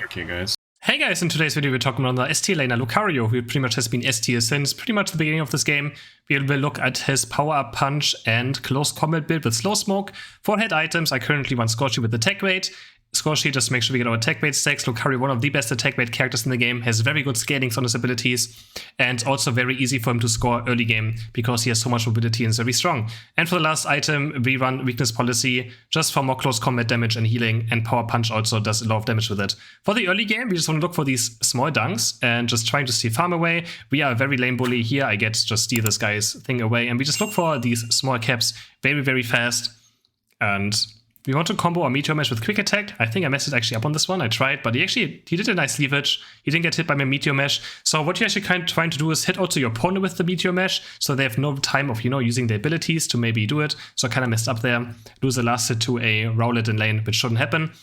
Okay, guys. Hey guys, in today's video we're talking about the ST laner Lucario, who pretty much has been S tier since pretty much the beginning of this game. We will look at his power-up punch and close combat build with slow smoke. For head items, I currently run Scorchy with attack rate. Scorchy, just make sure we get our attack rate stacks. Lucario, one of the best attack rate characters in the game, has very good scalings on his abilities, and also very easy for him to score early game because he has so much mobility and is very strong. And for the last item, we run weakness policy just for more close combat damage and healing, and power punch also does a lot of damage with it. For the early game, we just want to look for these small dunks and just trying to steal farm away. We are a very lane bully here. I get just steal this guy's thing away, and we just look for these small caps very, very fast. And we want to combo our Meteor Mesh with Quick Attack. I think I messed it actually up on this one. I tried, but he did a nice leverage. He didn't get hit by my Meteor Mesh. So what you're actually trying to do is hit also your opponent with the Meteor Mesh, so they have no time of, using the abilities to maybe do it. So I kind of messed up there. Lose the last hit to a Rowlet in lane, which shouldn't happen.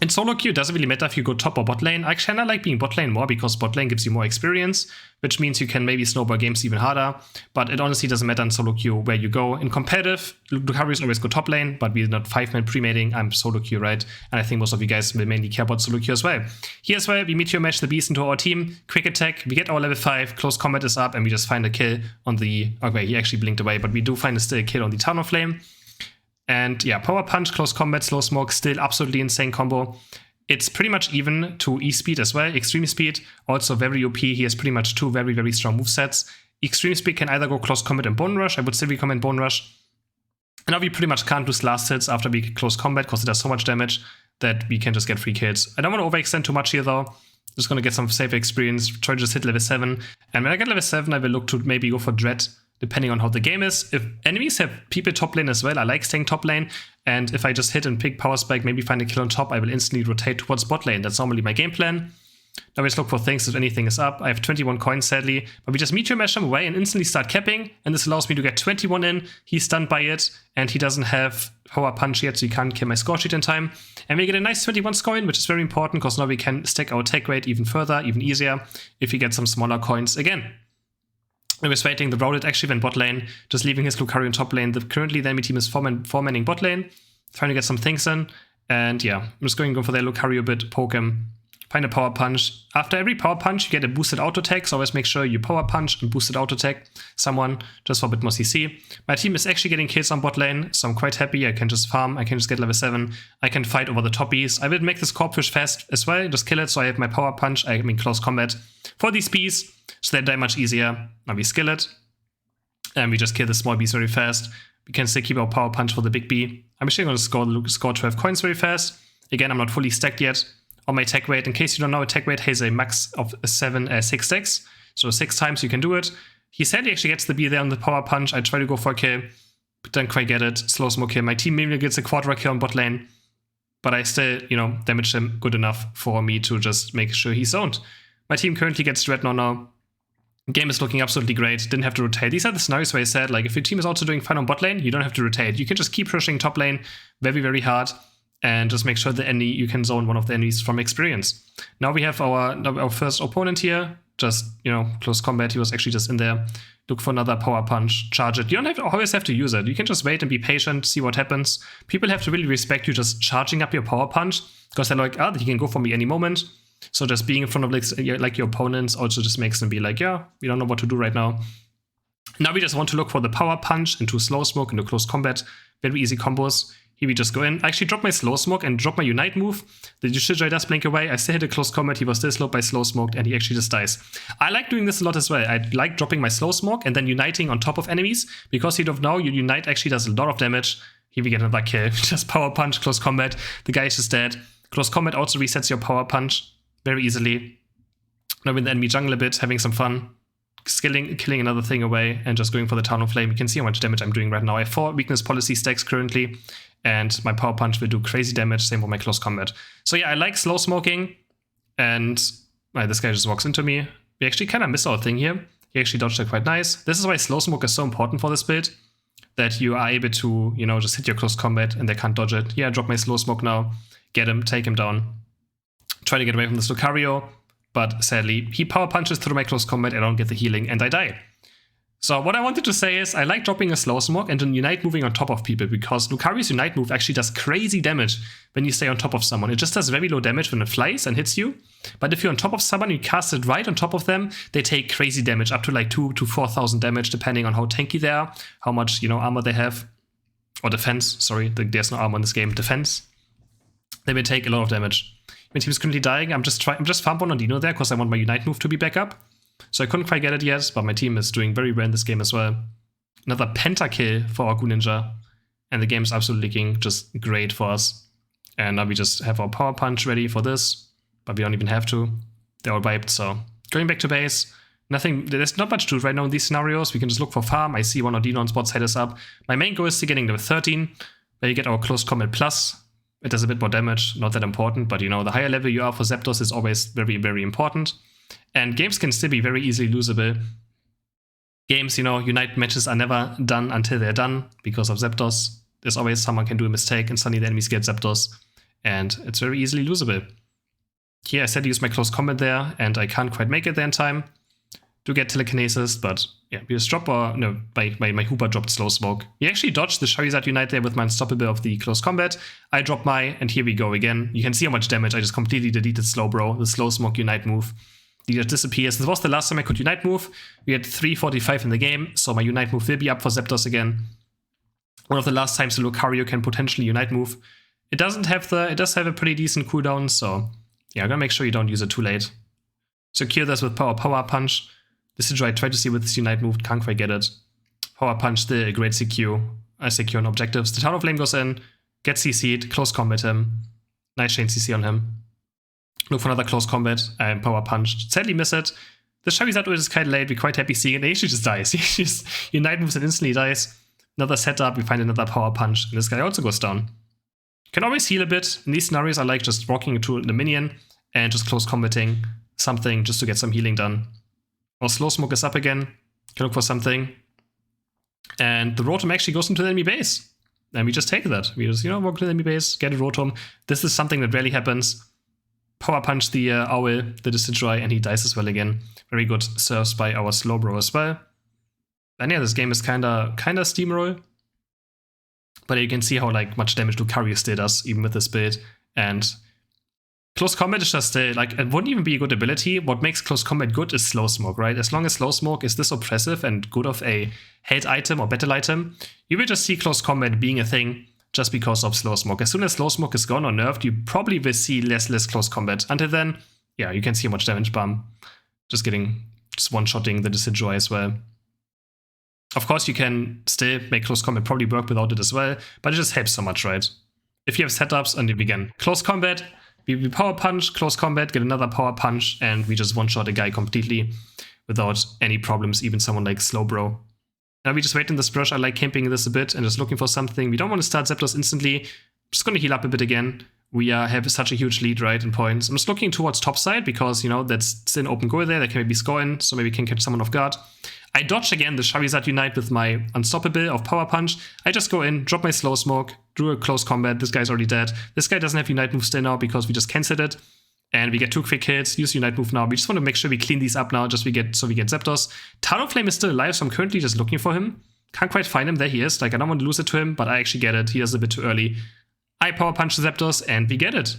In solo queue, it doesn't really matter if you go top or bot lane. I kind of like being bot lane more because bot lane gives you more experience, which means you can maybe snowball games even harder. But it honestly doesn't matter in solo queue where you go. In competitive, Lucario always go top lane, but we're not 5-man pre-mating. I'm solo queue, right? And I think most of you guys will mainly care about solo queue as well. Here as well, we Meteor Mesh the beast into our team. Quick attack, we get our level 5, close combat is up, and we just find a kill on the... Okay, he actually blinked away, but we do find still a kill on the Town of Flame. And yeah, power punch, close combat, slow smoke, still absolutely insane combo. It's pretty much even to E-Speed as well. Extreme Speed, also very OP. He has pretty much two very, very strong movesets. Extreme Speed can either go close combat and Bone Rush. I would still recommend Bone Rush. And now we pretty much can't lose last hits after we close combat because it does so much damage that we can just get free kills. I don't want to overextend too much here though. Just gonna get some safe experience, try to just hit level 7. And when I get level 7, I will look to maybe go for Dread, depending on how the game is. If enemies have people top lane as well, I like staying top lane. And if I just hit and pick Power Spike, maybe find a kill on top, I will instantly rotate towards bot lane. That's normally my game plan. Now we just look for things if anything is up. I have 21 coins sadly, but we just Meteor Mesh him away and instantly start capping. And this allows me to get 21 in. He's stunned by it, and he doesn't have power punch yet, so he can't kill my score sheet in time. And we get a nice 21 score in, which is very important because now we can stack our attack rate even further, even easier, if we get some smaller coins again. I was waiting the Rowlet actually went bot lane, just leaving his Lucario in top lane. Currently the enemy team is four-manning bot lane, trying to get some things in. And yeah, I'm just going to go for their Lucario bit, poke him, find a power punch. After every power punch, you get a boosted auto attack, so always make sure you power punch and boosted auto attack someone just for a bit more CC. My team is actually getting kills on bot lane, so I'm quite happy. I can just farm, I can just get level 7, I can fight over the toppies. I will make this core push fast as well, just kill it, so I have my power punch, I mean close combat for these bees, so they're that much easier. Now we skill it, and we just kill the small bees very fast. We can still keep our power punch for the big bee. I'm actually going to score 12 coins very fast. Again, I'm not fully stacked yet. On my attack rate, in case you don't know, attack rate has a max of 6 stacks, so 6 times you can do it. He said he actually gets the bee there on the power punch. I try to go for a kill, but don't quite get it. Slow smoke kill. My team maybe gets a quadra kill on bot lane, but I still, damage him good enough for me to just make sure he's zoned. My team currently gets Dreadnought now. Game is looking absolutely great. Didn't have to rotate. These are the scenarios where I said, like, if your team is also doing fine on bot lane, you don't have to rotate. You can just keep pushing top lane very, very hard and just make sure you can zone one of the enemies from experience. Now we have our first opponent here. Just, close combat. He was actually just in there. Look for another power punch. Charge it. You don't always have to use it. You can just wait and be patient, see what happens. People have to really respect you just charging up your power punch because they're like, he can go for me any moment. So just being in front of like your opponents also just makes them be like, yeah, we don't know what to do right now. Now we just want to look for the power punch into slow smoke, into close combat. Very easy combos. Here we just go in. I actually drop my slow smoke and drop my unite move. The Shijai does blink away. I still hit a close combat. He was still slowed by slow smoke and he actually just dies. I like doing this a lot as well. I like dropping my slow smoke and then uniting on top of enemies because you don't know, your unite actually does a lot of damage. Here we get another kill. Just power punch, close combat. The guy is just dead. Close combat also resets your power punch very easily. Now with the enemy jungle a bit, having some fun, killing another thing away, and just going for the Town of Flame. You can see how much damage I'm doing right now. I have 4 weakness policy stacks currently, and my power punch will do crazy damage, same for my close combat. So yeah, I like slow smoking, and this guy just walks into me. We actually kind of missed our thing here. He actually dodged it quite nice. This is why slow smoke is so important for this build, that you are able to, just hit your close combat and they can't dodge it. Yeah, I drop my slow smoke now, get him, take him down. Try to get away from this Lucario, but sadly, he power punches through my close combat, I don't get the healing, and I die. So what I wanted to say is I like dropping a slow smoke and then Unite moving on top of people, because Lucario's Unite move actually does crazy damage when you stay on top of someone. It just does very low damage when it flies and hits you. But if you're on top of someone, you cast it right on top of them, they take crazy damage, up to like 2,000 to 4,000 damage, depending on how tanky they are, how much, armor they have. Or defense, sorry, there's no armor in this game, defense. They will take a lot of damage. My team is currently dying. I'm just farm one on Dino there because I want my Unite move to be back up. So I couldn't quite get it yet, but my team is doing very well in this game as well. Another pentakill for our Ninja. And the game is absolutely leaking, just great for us. And now we just have our power punch ready for this, but we don't even have to. They're all wiped, so going back to base. There's not much to do right now in these scenarios. We can just look for farm. I see one Odino on spots, head us up. My main goal is to getting level 13, where you get our close combat plus. It does a bit more damage, not that important, but the higher level you are for Zapdos is always very, very important. And games can still be very easily losable. Games, Unite matches are never done until they're done because of Zapdos. There's always someone can do a mistake and suddenly the enemies get Zapdos. And it's very easily losable. Here I said to use my close combat there, and I can't quite make it there in time to get telekinesis, but yeah, we just my Hooper dropped slow smoke. We actually dodged the Charizard Unite there with my Unstoppable of the close combat. I dropped and here we go again. You can see how much damage I just completely deleted Slowbro, the slow smoke Unite move. He just disappears. This was the last time I could Unite move. We had 345 in the game, so my Unite move will be up for Zapdos again. One of the last times the Lucario can potentially Unite move. It does have a pretty decent cooldown, so yeah, I'm gonna make sure you don't use it too late. Secure this with Power Punch. This is what I tried to see with this Unite move, can't quite get it. Power Punch, still a great secure on objectives. The Talon Flame goes in, gets CC'd, close combat him. Nice chain CC on him. Look for another close combat, Power Punch. Sadly miss it. The Charizard is kind of late, we're quite happy seeing it. He actually just dies. He just Unite moves and instantly dies. Another setup, we find another Power Punch, and this guy also goes down. You can always heal a bit. In these scenarios, I like just walking into the minion and just close combating something just to get some healing done. Our slow smoke is up again. Can look for something. And the Rotom actually goes into the enemy base. And we just take that. We just, walk to the enemy base, get a Rotom. This is something that rarely happens. Power punch the Owl, the Decidueye, and he dies as well again. Very good serves by our Slowbro as well. And yeah, this game is kinda steamroll. But you can see how much damage Lucario still does, even with this build. And close combat is just it wouldn't even be a good ability. What makes close combat good is slow smoke, right? As long as slow smoke is this oppressive and good of a held item or battle item, you will just see close combat being a thing just because of slow smoke. As soon as slow smoke is gone or nerfed, you probably will see less close combat. Until then, yeah, you can see how much damage bump. Just one-shotting the Decidueye as well. Of course, you can still make close combat probably work without it as well, but it just helps so much, right? If you have setups and you begin close combat, we power punch, close combat, get another power punch, and we just one-shot a guy completely without any problems, even someone like Slowbro. Now we just wait in this brush. I like camping this a bit and just looking for something. We don't want to start Zapdos instantly. I'm just going to heal up a bit again. We have such a huge lead, right, in points. I'm just looking towards top side because, that's still an open goal there. They can maybe score in, so maybe we can catch someone off guard. I dodge again the Charizard Unite with my Unstoppable of Power Punch. I just go in, drop my Slow Smoke, do a close combat. This guy's already dead. This guy doesn't have Unite move still now because we just cancelled it. And we get 2 quick hits, use Unite move now. We just want to make sure we clean these up now, so we get Zapdos. Talonflame is still alive, so I'm currently just looking for him. Can't quite find him. There he is. I don't want to lose it to him, but I actually get it. He does a bit too early. I Power Punch the Zapdos, and we get it.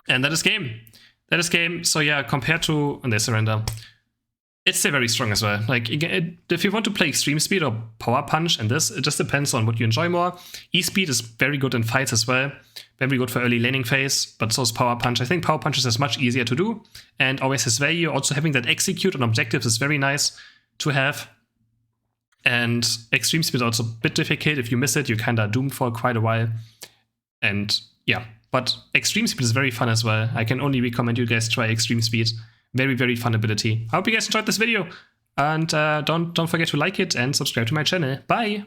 And that is game. So yeah, compared to... And they surrender. It's still very strong as well. If you want to play Extreme Speed or Power Punch and this, it just depends on what you enjoy more. E-Speed is very good in fights as well. Very good for early laning phase, but so is Power Punch. I think Power Punch is much easier to do and always has value. Also having that execute on objectives is very nice to have. And Extreme Speed is also a bit difficult. If you miss it, you're kinda doomed for quite a while. And yeah, but Extreme Speed is very fun as well. I can only recommend you guys try Extreme Speed. Very, very fun ability. I hope you guys enjoyed this video. And don't forget to like it and subscribe to my channel. Bye!